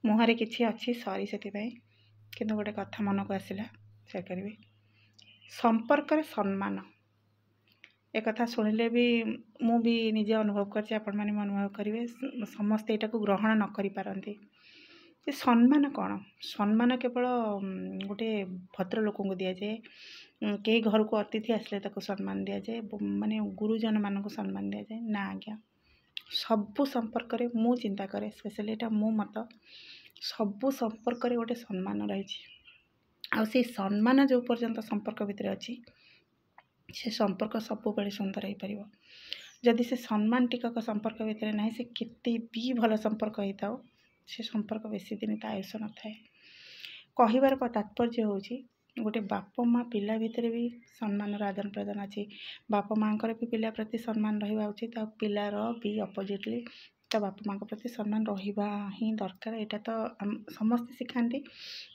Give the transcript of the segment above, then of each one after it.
मुहरे किछि अच्छी सॉरी से किंतु गोटे कथा मन को आसला शेयर करी संपर्क सम्मान एक कथा शुणिले भी मु भी निजे अनुभव करछि आपण माने अनुभव करेंगे समस्ते यहाँ ग्रहण न करि पारंती जे सम्मान कौन सम्मान केवल गोटे भद्र लोक को दि जाए कई घर को अतिथि आसले सम्मान दि जाए माने गुरुजन मान सम्मान दि जाए ना आज्ञा सबु संपर्क रे मु चिंता करे स्पेशली एटा मो मत सबु संपर्क रे गोटे सम्मान रही आ से सम्मान जो पर्यंत संपर्क भितर अच्छी से संपर्क सब बेले सुंदर हो पार जदि से सम्मान टिकक संपर्क भितर ना से केते भी भल संपर्क होता से संपर्क बेसी दिन ता आयुष न थाए कहबार तात्पर्य हूँ गोटे बाप माँ पिला भितर भी सम्मान आदान प्रदान अच्छी बाप माँ भी पिला प्रति सम्मान रहा उचित आ पिलार भी अपोजिटली ता बाप माँ प्रति सम्मान रहा ही दरकार यहाँ तो समस्ते शिखाती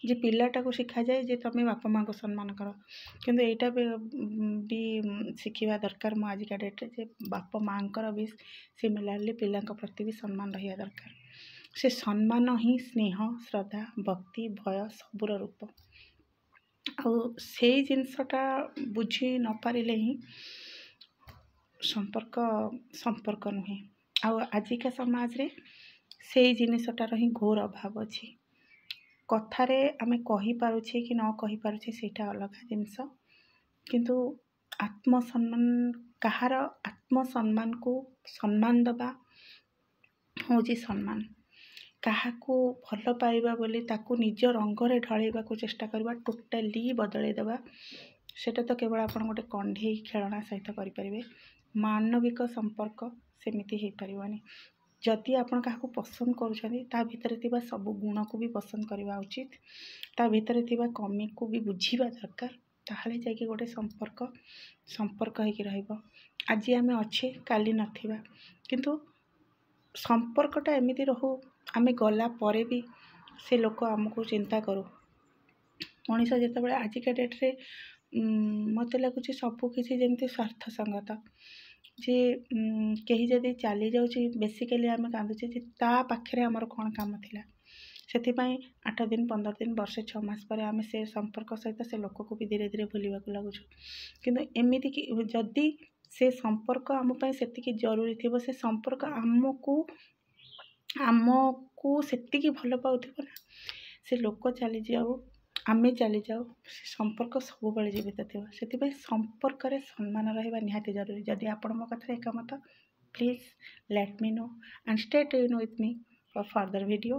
जे पिलाटा को शिखा जाए जे तुम बाप माँ को सम्मान कर किंतु यहाँ भी शिखा दरकार मो आजिका डेट्रे जे बाप माँ भी सिमिलारली पिला प्रति भी सम्मान रहा दरकार से सम्मान ही स्नेह श्रद्धा भक्ति भय सबुर रूप से जिनसटा बुझी न पारिले ही संपर्क संपर्क नुहे आजिका समाज रे से जिनसटार ही घोर अभाव अच्छी कथारे आमे कहि पारुछे कि न कहि पारुछे सेटा अलग जिनस किंतु आत्मसम्मान कहार आत्मसम्मान को सम्मान दबा होची सम्मान काहाकू भल पाइबा बोली ताकू निज रंगरे ढलैबा को चेष्टा करबा टोटाली बदलै देबा सेटा तो केवल आपण गोटे कंढे खेलना सहित करि परिबे मानविक संपर्क सेमिति हे परिवानी जदि आपण काहाकू पसंद करूछनी ता भितर थिबा सब गुण को भी पसंद करबा उचित ता भितर थिबा कमी को भी बुझीबा दरकार ताहले जाके गोटे संपर्क संपर्क हे कि रहइबो आज आमे अच्छे काली नथिबा किंतु संपर्कटा एमिति रहू आमे गला परे भी से लोक आमको चिंता करू मनीष जिते बड़े आजिका डेट्रे मत लगुच सबकि जमी स्वार्थ संगत जे कहीं जदि चली जाऊँगी बेसिकली आम कांदुचे ता पाखे आमर कौन काम थिला से 8 दिन 15 दिन वर्षे 6 मास पर आम से संपर्क सहित से लोक को भी धीरे धीरे भूलवा लगुच किंतु एमती कि जदि से संपर्क आम से जरूरी थी से संपर्क आमको सेतिकी भल पाउथिबो ना से लोक चली जाऊ आमे चली जाऊ संपर्क सब बेले जीवित थी से संपर्क रे सम्मान रहा निहाती जरूरी जदि आपण मो कथा एकमत please let me know and stay tune with me for further video.